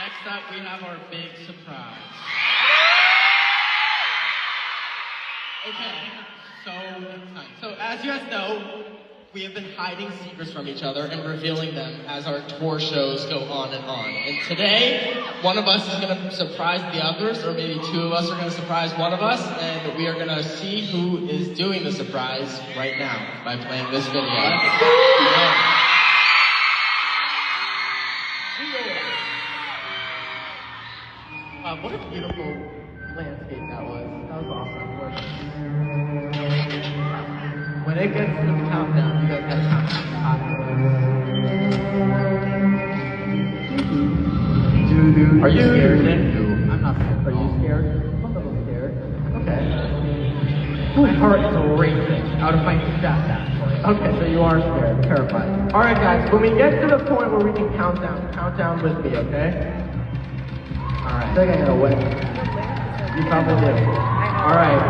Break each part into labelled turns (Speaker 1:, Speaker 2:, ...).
Speaker 1: Next up, we have our big surprise. Okay, so as you guys know, we have been hiding secrets from each other and revealing them as our tour shows go on and on. And today, one of us is going to surprise the others, or maybe two of us are going to surprise one of us, and we are going to see who is doing the surprise right now by playing this video. What a beautiful landscape that was. That was awesome. When it gets to the countdown, you guys gotta count down. Are you scared, Nick? I'm not scared. Are you scared? I'm a little scared. Okay. My heart is racing out of my chest, actually. Okay, so you are scared, terrified. Alright guys, when we get to the point where we can count down with me, okay? Alright. I think I gotta win. You probably do. Alright.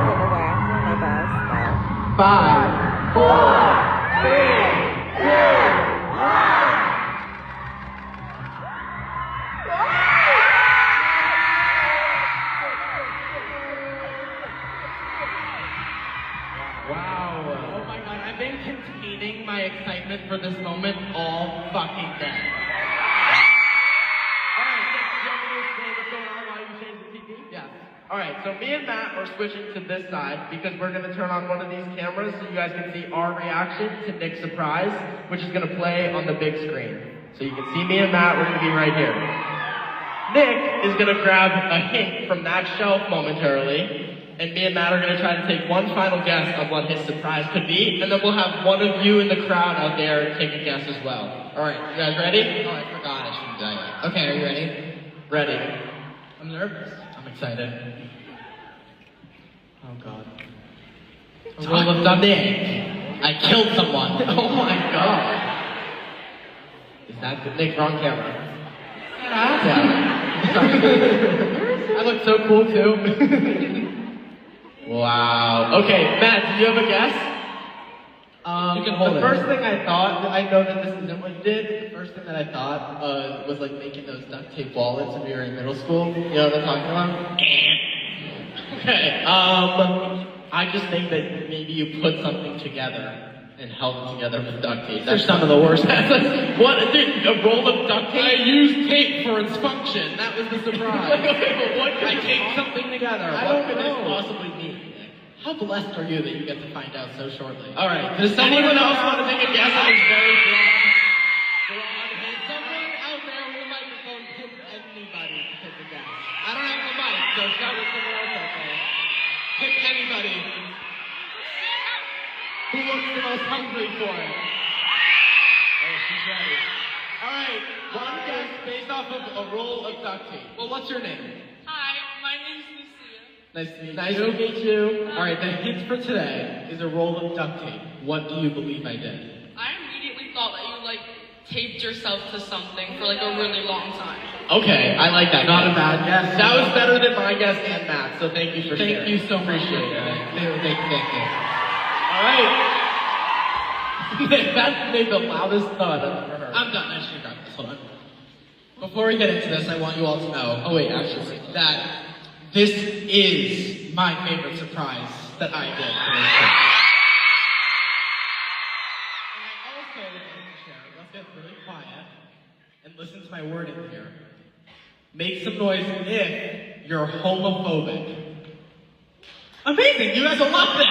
Speaker 1: 5, 4, 3, 2, 1. Wow. Oh my god, I've been containing my excitement for this moment all fucking day. Alright, so me and Matt are switching to this side because we're going to turn on one of these cameras so you guys can see our reaction to Nick's surprise, which is going to play on the big screen. So you can see me and Matt, we're going to be right here. Nick is going to grab a hint from that shelf momentarily, and me and Matt are going to try to take one final guess on what his surprise could be, and then we'll have one of you in the crowd out there take a guess as well. Alright, you guys ready? Oh, I forgot, I shouldn't die yet. Okay, are you ready? Ready. I'm nervous. I'm excited. Oh god. A roll of Nick. I killed someone. Oh my god. Is that good? Nick, wrong camera. Yeah. I look so cool too. Wow. Okay, Matt, do you have a guess? You can hold it. The first thing I thought, I know that this isn't what you did, the first thing that I thought was like making those duct tape wallets when we were in middle school. You know what I'm talking about? Okay, I just think that maybe you put something together and held it together with duct tape. That's some of the worst. What, dude, a roll of duct tape? I used tape for its function. That was the surprise. Okay, but what I taped something together. What could this possibly mean? How blessed are you that you get to find out so shortly? Alright, does anyone else want to take a guess on this very broad hint? Something out there with a microphone can anybody take a guess. I don't have the mic, so shout at someone else out there. Pick anybody. Who looks the most hungry for it? Oh, she's ready. Alright, one guess based off of a roll of duct tape. Well, what's your name?
Speaker 2: Hi, my name's Lucia.
Speaker 1: Nice to meet you. Alright, the hint for today is a roll of duct tape. What do you believe I did?
Speaker 2: I immediately thought that you, taped yourself to something for, a really long time.
Speaker 1: Okay, I like that. Not a bad guess. That was better than my guess and Matt, so thank you for sharing. Thank you so much. Appreciate it. Thank you. Alright. That made the loudest thud I've ever heard. I'm done. I should have got this. Hold on. Before we get into this, I want you all to know, that this is my favorite surprise that I did for this trip. And I also would like to share, let's get really quiet and listen to my wording here. Make some noise if you're homophobic. Amazing! You guys will love this!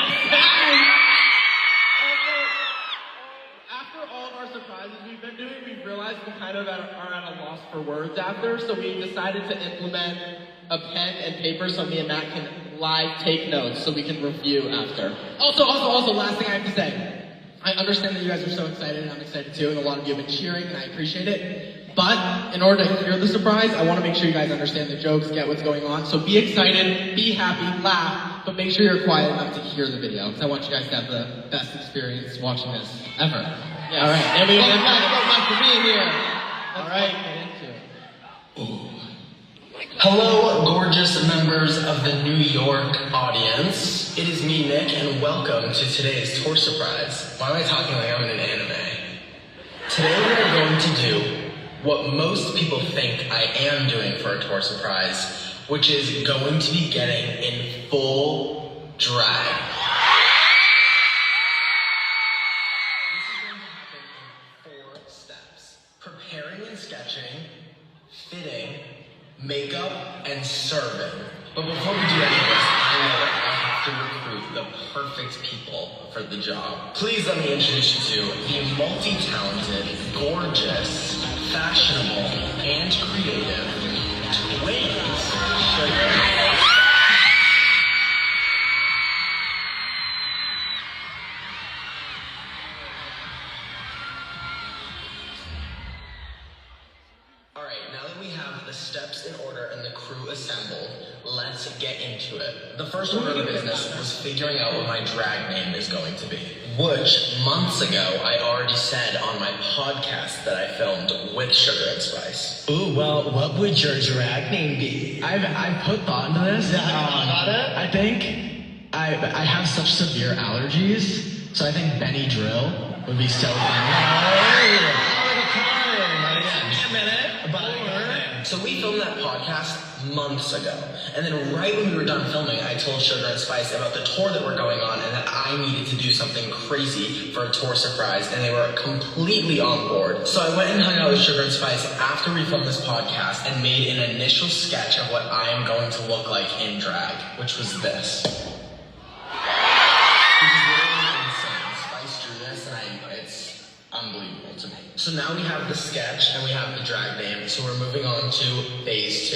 Speaker 1: After all of our surprises we've been doing, we've realized we kind of are at a loss for words after, so we decided to implement a pen and paper so me and Matt can live take notes so we can review after. Also, last thing I have to say. I understand that you guys are so excited, and I'm excited too, and a lot of you have been cheering, and I appreciate it. But in order to hear the surprise, I want to make sure you guys understand the jokes, get what's going on. So be excited, be happy, laugh, but make sure you're quiet enough to hear the video, because I want you guys to have the best experience watching this ever. Yeah. All right, and we have so much for being here. All right, get into it.
Speaker 3: Hello, gorgeous members of the New York audience. It is me, Nick, and welcome to today's tour surprise. Why am I talking like I'm in an anime? Today we are going to do what most people think I am doing for a tour surprise, which is going to be getting in full drag. This is going to happen in 4 steps. Preparing and sketching, fitting, makeup, and serving. But before we do any of this, I know that I have to recruit the perfect people for the job. Please let me introduce you to the multi-talented, gorgeous, fashionable, and creative twins. Alright, now that we have the steps in order and the crew assembled, let's get into it. The first order of business was figuring out what my drag name is going to be, which months ago I already said on my podcast that I filmed with Sugar and Spice.
Speaker 4: Ooh, well, what would your drag name be?
Speaker 1: I've put thought into this.
Speaker 4: Yeah, got it?
Speaker 1: I think I have such severe allergies, so I think Benny Drill would be so funny.
Speaker 3: So we filmed that podcast months ago, and then right when we were done filming, I told Sugar and Spice about the tour that we're going on and that I needed to do something crazy for a tour surprise, and they were completely on board. So I went and hung out with Sugar and Spice after we filmed this podcast and made an initial sketch of what I am going to look like in drag, which was this. Which is literally insane. Spice drew this, and it's unbelievable to me. So now we have the sketch and we have the drag name, so we're moving on to phase 2.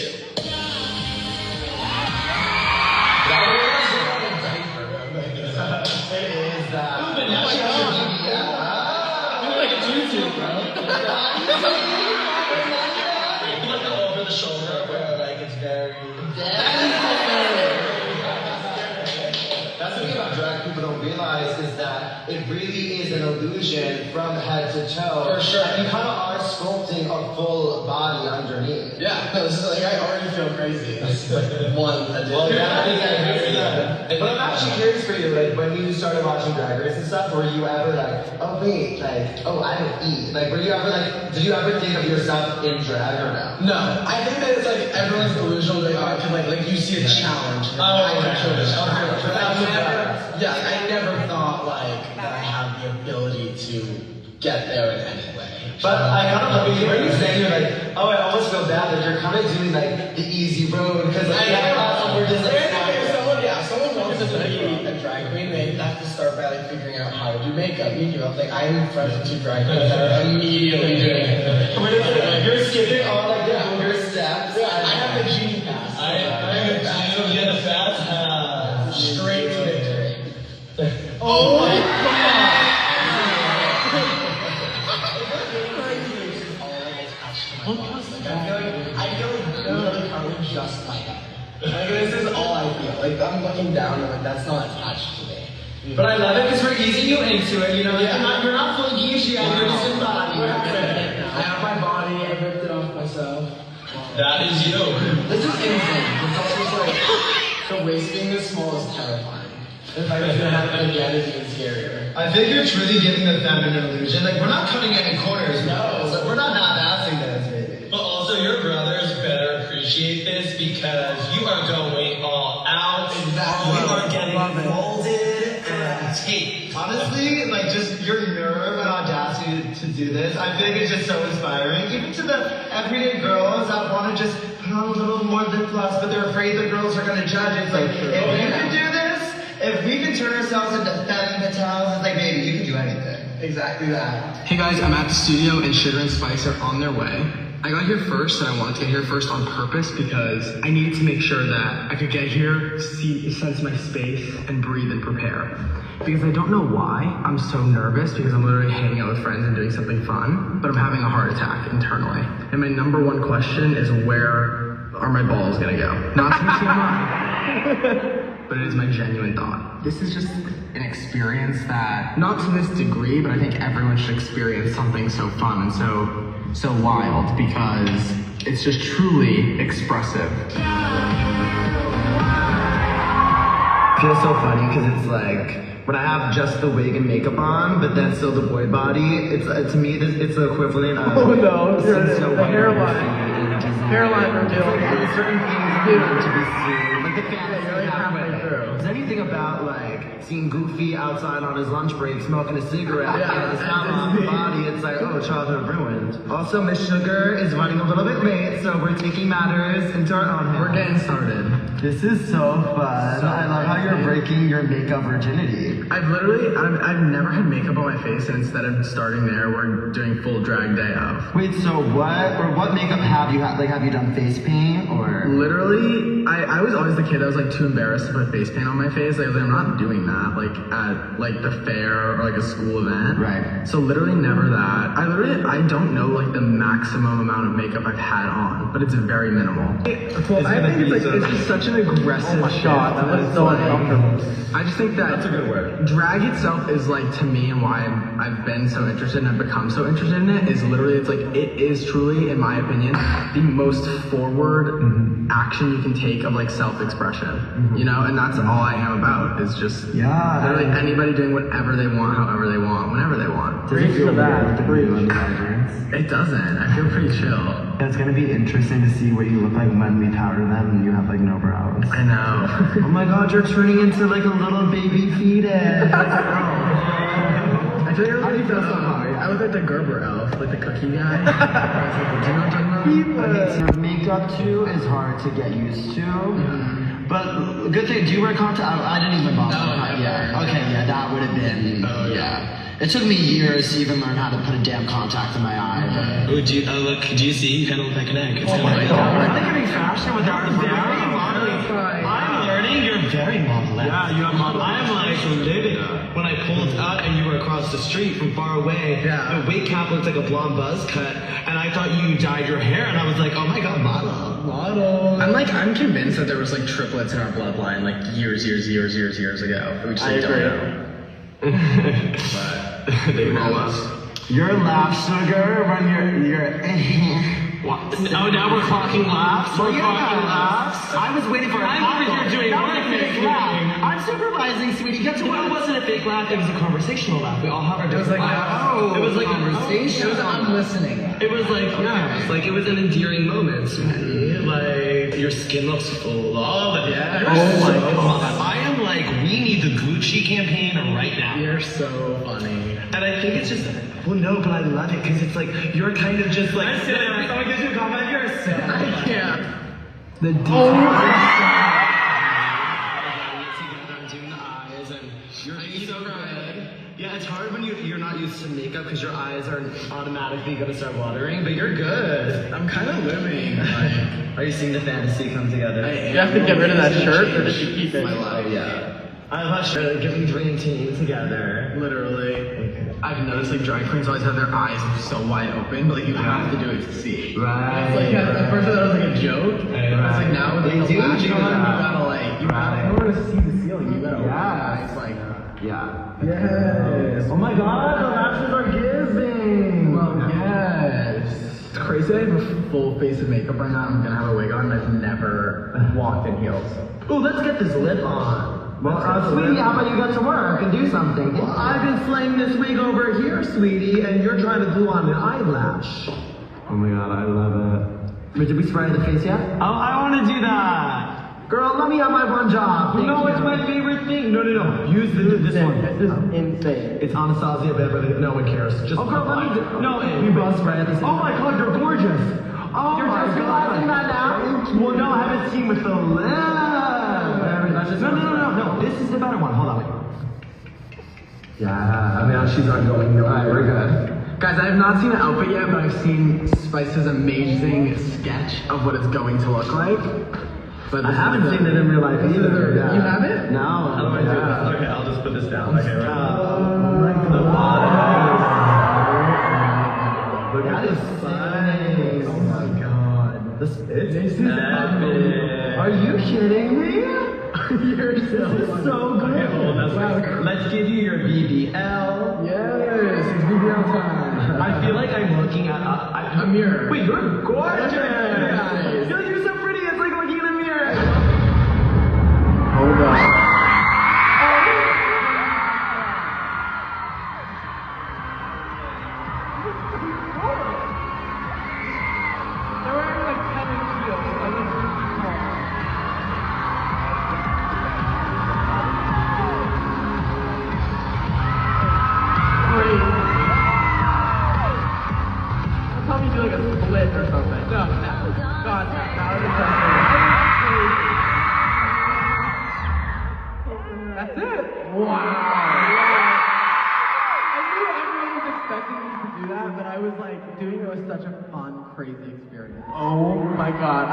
Speaker 4: Over the shoulder, like it's very...
Speaker 5: That's the thing about drag people don't realize is that it really is an illusion from head to toe.
Speaker 3: For sure.
Speaker 5: And you kind of are sculpting a full body underneath.
Speaker 3: Yeah, no, this is like, I already feel crazy. This is like one addition.
Speaker 5: Well, yeah. But I'm actually curious for you, like, when you started watching Drag Race and stuff, were you ever like, oh wait, like, oh, I don't eat. Like, were you ever like, did you ever think of yourself in drag or no?
Speaker 3: No, I think that it's like everyone's delusional. Like, oh, I could like you see a challenge. I could kill this. I never thought like that I had the ability to get there in any way.
Speaker 5: But I kind of love it. When you're saying you're like, oh, I almost feel bad that you're kind of doing like the easy road because like we're just like.
Speaker 3: If someone wants to be a drag queen, they have to start by like figuring out how to do makeup. Me too. I'm like, I'm friends with 2 drag queens that are immediately doing it.
Speaker 5: You're skipping all like the younger steps.
Speaker 3: Yeah, I have the genie pass.
Speaker 4: I have a genie and a fast pass.
Speaker 3: Straight to victory.
Speaker 1: Oh my god!
Speaker 3: I feel like literally probably just like that. Like this is all I feel. Like I'm looking down and like that's not attached to me.
Speaker 5: But I love it because we're easing you into it. You know, like you're not full geesh yet. You're just in body.
Speaker 3: I have my body. I ripped it off myself.
Speaker 4: That is you.
Speaker 3: This is insane. It's also just like the waist being this small is terrifying. If I was gonna have it again, it's even scarier.
Speaker 5: I think you're truly giving the feminine illusion. Like we're not cutting any corners.
Speaker 3: No.
Speaker 5: So we're not half-assing this, baby.
Speaker 4: But also, your brothers better appreciate this because you are going all out.
Speaker 3: Exactly.
Speaker 4: You are getting molded and taped.
Speaker 5: Honestly, like just your nerve and audacity to do this, I think it's just so inspiring. Even to the everyday girls that want to just put on a little more lip gloss, but they're afraid the girls are going to judge. It's like, if you can do this, if we can turn ourselves into femme fatales, it's like, baby, you can do anything.
Speaker 3: Exactly that. Hey guys, I'm at the studio and Sugar and Spice are on their way. I got here first and I wanted to get here first on purpose because I needed to make sure that I could get here, sense my space, and breathe and prepare. Because I don't know why I'm so nervous because I'm literally hanging out with friends and doing something fun, but I'm having a heart attack internally. And my number one question is where are my balls gonna go? Not to be TMI, but it is my genuine thought. This is just an experience that, not to this degree, but I think everyone should experience something so fun and so wild because it's just truly expressive.
Speaker 5: It feels so funny because it's like when I have just the wig and makeup on, but then still the boy body, it's to me it's the equivalent of
Speaker 1: the hairline reveal.
Speaker 5: Like, certain things are to be seen, like the fantasy
Speaker 1: you're like halfway through.
Speaker 5: Is anything about like seeing Goofy outside on his lunch break smoking a cigarette and his hat on the body? It's like, oh, childhood ruined. Also, Miss Sugar is running a little bit late, so we're taking matters into our own hands.
Speaker 3: We're getting started.
Speaker 5: This is so fun. I love how you're breaking your makeup virginity.
Speaker 3: I've never had makeup on my face, and instead of starting there, we're doing full drag day of.
Speaker 5: Wait, so what makeup have you had? Like, have you done face paint or?
Speaker 3: Literally, I was always the kid that was like too embarrassed to put face paint on my face. Like, I'm not doing that like at like the fair or like a school event.
Speaker 5: Right.
Speaker 3: So literally never that. I don't know like the maximum amount of makeup I've had on, but it's very minimal. Well, I think it's just such an aggressive
Speaker 1: God, that looks so uncomfortable.
Speaker 3: I just think that's a good word. Drag itself is like, to me, and why I've been so interested and I've become so interested in it, is literally, it's like, it is truly, in my opinion, the most forward action you can take of like self-expression, you know, and that's all I am about, is just literally anybody doing whatever they want, however they want, whenever they want.
Speaker 5: Does it feel bad?
Speaker 3: It doesn't. I feel pretty chill.
Speaker 5: It's gonna be interesting to see what you look like when we powder them and you have like no brows.
Speaker 3: I know.
Speaker 5: Oh my God, you're turning into like a little baby fetus.
Speaker 3: I feel like I really feel so hard. I look like the Gerber elf, like the cookie guy. Do you know what I'm talking about?
Speaker 5: Makeup too is hard to get used to. But good thing, do you wear contact? I didn't even bother. Okay, yeah, that would have been. Yeah. It took me years to even learn how to put a damn contact in my eye.
Speaker 4: Oh, look, do you see? You kind of look like an egg. It's
Speaker 5: Oh my God. Are they getting faster without the very modeling?
Speaker 4: I'm learning. You're very modeling.
Speaker 5: Yeah, you have modeling.
Speaker 4: I'm like living. When I pulled up and you were across the street from far away, the wig cap looked like a blonde buzz cut, and I thought you dyed your hair, and I was like, oh my God, model.
Speaker 3: I'm convinced that there was like triplets in our bloodline like years ago. We just don't know. But they know us.
Speaker 5: Your laugh, Sugar, when you're
Speaker 4: What? Oh, now we're talking laughs? We're talking laughs?
Speaker 5: I was waiting for a
Speaker 4: I'm over here doing
Speaker 5: fake laugh. I'm supervising, sweetie. Get to
Speaker 4: Well, it wasn't a fake laugh, it was a conversational laugh. We all have our different laughs.
Speaker 3: it was like
Speaker 4: a
Speaker 3: conversation. I'm listening.
Speaker 4: It was like, it was an endearing moment, sweetie. Like, your skin looks full of it.
Speaker 3: Yeah.
Speaker 4: Oh my God. I am like, we need the Gucci campaign right now.
Speaker 3: You're so funny.
Speaker 4: And I think it's just, well, no, but I love it because it's like, you're kind of just like, someone gives you a compliment, you're so
Speaker 3: I can't. The
Speaker 5: Yeah, it's hard when you're not used to makeup because your eyes are automatically gonna start watering, but you're good.
Speaker 3: I'm kind of living. Like,
Speaker 5: are you seeing the fantasy come together?
Speaker 1: You have to get rid of that shirt, or did you keep it?
Speaker 3: My life, yeah.
Speaker 5: I love sure giving dream team together.
Speaker 3: Literally. I've noticed like drag queens always have their eyes so wide open, but like you have to do it to see.
Speaker 5: Right.
Speaker 3: It's like at first I thought it was like a joke. It's like now with like, the lash on, you gotta like in order to see the ceiling, you gotta open your eyes like.
Speaker 5: Yes. Oh my God, the lashes are giving.
Speaker 3: Well, yes. It's crazy. I have a full face of makeup right now. I'm gonna have a wig on. I've never walked in heels.
Speaker 5: Ooh, let's get this lip on. Well, sweetie, how about you get to work and do something? Well, I've been slaying this wig over here, sweetie, and you're trying to glue on an eyelash. Oh my God, I love it. Did we spray the face yet? Oh, I want to do that. Girl, let me have my one job. No, it's my favorite thing. No. Use this one.
Speaker 1: This is insane.
Speaker 5: It's Anastasia, but no one cares. Just girl, let me do. No, we both spray at the same. Oh my God, you're gorgeous. Oh, you're just realizing that now? Well, no, I haven't seen with the lip. No. This is the better one. Hold on, wait. Yeah. I mean, she's not going. Alright, we're good.
Speaker 3: Guys, I have not seen an outfit yet, but I've seen Spice's amazing sketch of what it's going to look like. But
Speaker 5: I haven't seen it in real life either.
Speaker 3: You haven't?
Speaker 5: No.
Speaker 4: How do I do this? Okay, I'll just put this down. Okay, right.
Speaker 5: Look at this size. Oh my God. This is epic. Are you kidding me? You're so good.
Speaker 4: Okay, hold on, that's
Speaker 5: Let's give you your BBL.
Speaker 3: Yes, it's BBL time.
Speaker 5: I feel like I'm looking at
Speaker 3: a mirror.
Speaker 5: Wait, you're gorgeous.
Speaker 3: Yes.
Speaker 5: You're so pretty. It's like looking in a mirror.
Speaker 3: Hold on.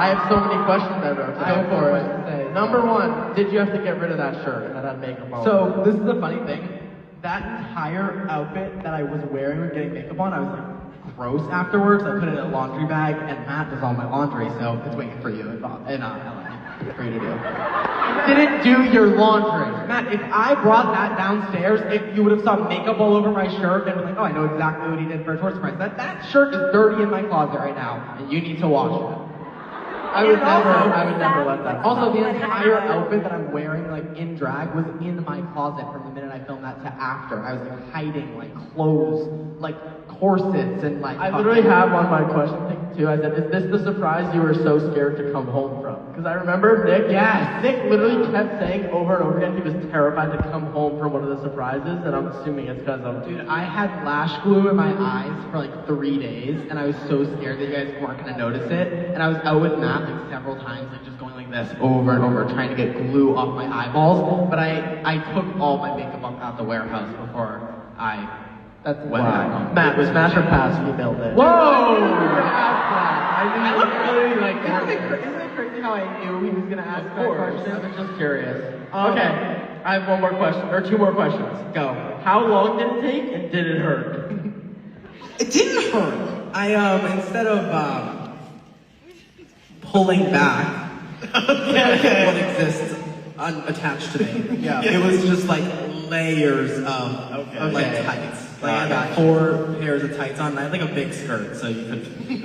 Speaker 1: I have so many questions I wrote. Go for it. Number one, did you have to get rid of that shirt that had makeup on? So this is the funny thing. That entire outfit that I was wearing with getting makeup on, I was like gross afterwards. I put it in a laundry bag, and Matt does all my laundry, so it's waiting for you in LA for you to do. Didn't do your laundry. Matt, if I brought that downstairs, if you would have saw makeup all over my shirt and been like, oh, I know exactly what he did for a tourist price. That shirt is dirty in my closet right now, and you need to wash it. I would never let that. Also, the entire outfit that I'm wearing, like in drag, was in my closet from the minute I filmed that to after. I was like hiding like clothes, like corsets, and like. I literally have on my question thing too. I said, "Is this the surprise you were so scared to come home from?" Because I remember Nick. Yeah, Nick literally kept saying over and over again he was terrified to come home from one of the surprises, and I'm assuming it's because of. Dude, I had lash glue in my eyes for like 3 days, and I was so scared that you guys weren't gonna notice it, and I was out with Matt like several times, like just going like this over and over, trying to get glue off my eyeballs. But I took all my makeup up out the warehouse before I went back home. Matt, was Smash or Pass? You nailed it. Whoa! I look really like. Isn't it crazy how I knew he was gonna ask that question? I was just curious. Okay, I have one more question or two more questions. Go. How long did it take, and did it hurt?
Speaker 6: It didn't hurt. I instead of pulling back what exists unattached to me. Yeah. It was just like layers of like tights. Like I got 4 pairs of tights on, and I had like a big skirt, so you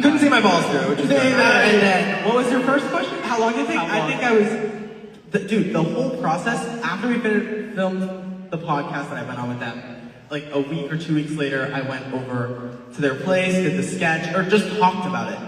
Speaker 6: couldn't see my balls through, which is great. And then, what was your first question? How long did it take? I think I was, dude, the whole process, after we filmed the podcast that I went on with them, like a week or 2 weeks later, I went over to their place, did the sketch, or just talked about it,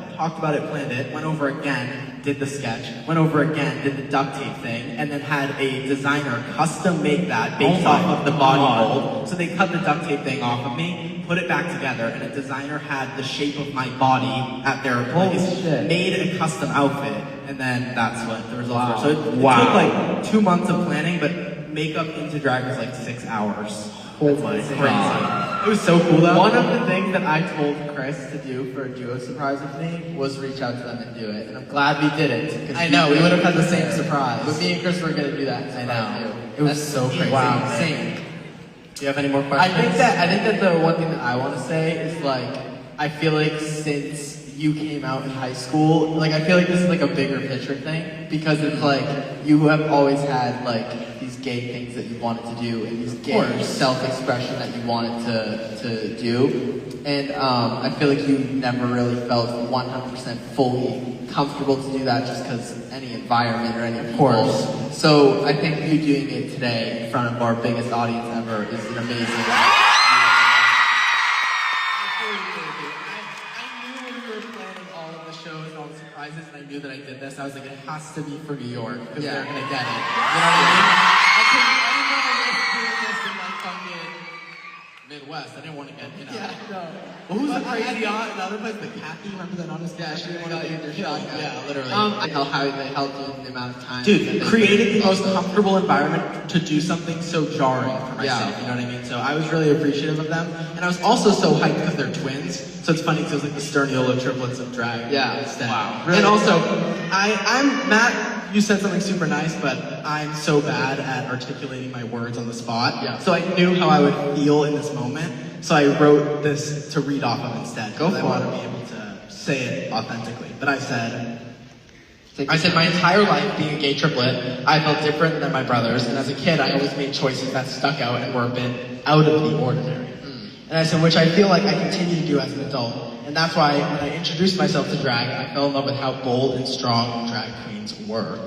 Speaker 6: planned it, went over again, did the sketch, went over again, did the duct tape thing, and then had a designer custom make that based off of the body mold. So they cut the duct tape thing off of me, put it back together, and a designer had the shape of my body at their place, made a custom outfit, and then that's what the results were. So it took like 2 months of planning, but makeup into drag was like 6 hours. Oh my god. It was so cool though. One of the things that I told Chris to do for a duo surprise with me was reach out to them and do it. And I'm glad we didn't. I know, we would have had the same surprise. But me and Chris were gonna do that. I know. It was so crazy. Wow. Same. Do you have any more questions? I think that the one thing that I want to say is like, I feel like since you came out in high school, like I feel like this is like a bigger picture thing, because it's like, you have always had like, these gay things that you wanted to do, and these gay self-expression that you wanted to do. And I feel like you never really felt 100% fully comfortable to do that just because any environment or any people. So I think you doing it today in front of our biggest audience ever is an amazing. And I knew that I did this. I was like, it has to be for New York because they're gonna get it. You know what I mean? I didn't want to risk doing this in like fucking Midwest. I didn't want to get, you know. Yeah, no. Well, who's the crazy aunt? Another place, the Kathy. Remember that honest? Yeah, she didn't want to get your shotgun. Yeah, literally. How they helped you in the amount of time. Dude, creating the most comfortable environment to do something so jarring for myself. You know what I mean? So I was really appreciative of them, and I was also so hyped because they're twins. So it's funny because it was like the Sturniolo triplets of drag. Yeah. Instead. Wow. Really? And also, I'm Matt. You said something super nice, but I'm so bad at articulating my words on the spot. Yeah. So I knew how I would feel in this moment. So I wrote this to read off of instead. Go for it. I want to be able to say it authentically. But I said, my entire life being a gay triplet, I felt different than my brothers. And as a kid, I always made choices that stuck out and were a bit out of the ordinary. And I said, which I feel like I continue to do as an adult. And that's why when I introduced myself to drag, I fell in love with how bold and strong drag queens were.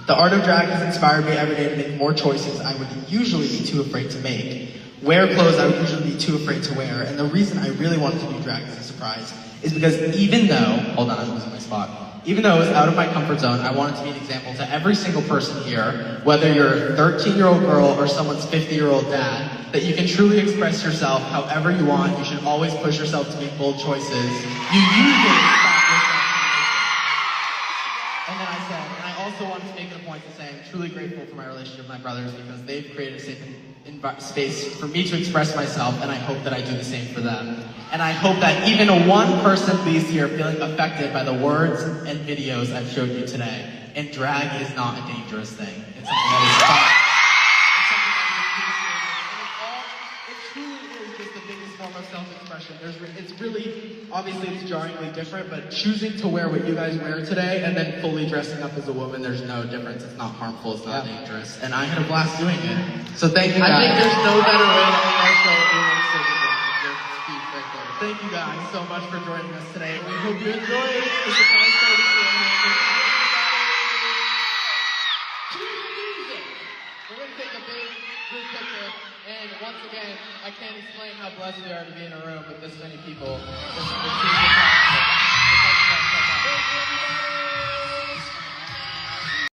Speaker 6: The art of drag has inspired me every day to make more choices I would usually be too afraid to make. Wear clothes I would usually be too afraid to wear. And the reason I really wanted to do drag as a surprise is because even though, hold on, I'm losing my spot. Even though it was out of my comfort zone, I wanted to be an example to every single person here, whether you're a 13-year-old girl or someone's 50-year-old dad, that you can truly express yourself however you want. You should always push yourself to make bold choices. You usually stop yourself from making. And then I said, and I also wanted to make it a point to say I'm truly grateful for my relationship with my brothers because they've created a safe space for me to express myself, and I hope that I do the same for them. And I hope that even one person leaves here feeling affected by the words and videos I've showed you today. And drag is not a dangerous thing. It's something that is fun. It's something that is appreciated. And it truly is just the biggest form of self-expression. It's really, obviously it's jarringly different, but choosing to wear what you guys wear today and then fully dressing up as a woman, there's no difference. It's not harmful, it's not dangerous. And I had a blast doing it. So thank you guys.
Speaker 1: I think there's no better way to end our show than your speech right there.
Speaker 6: Thank you guys so much for joining us today.
Speaker 1: We hope you enjoyed the surprise party. We're going to take a big group picture, and once again, I can't explain how blessed we are to be in a room with this many people.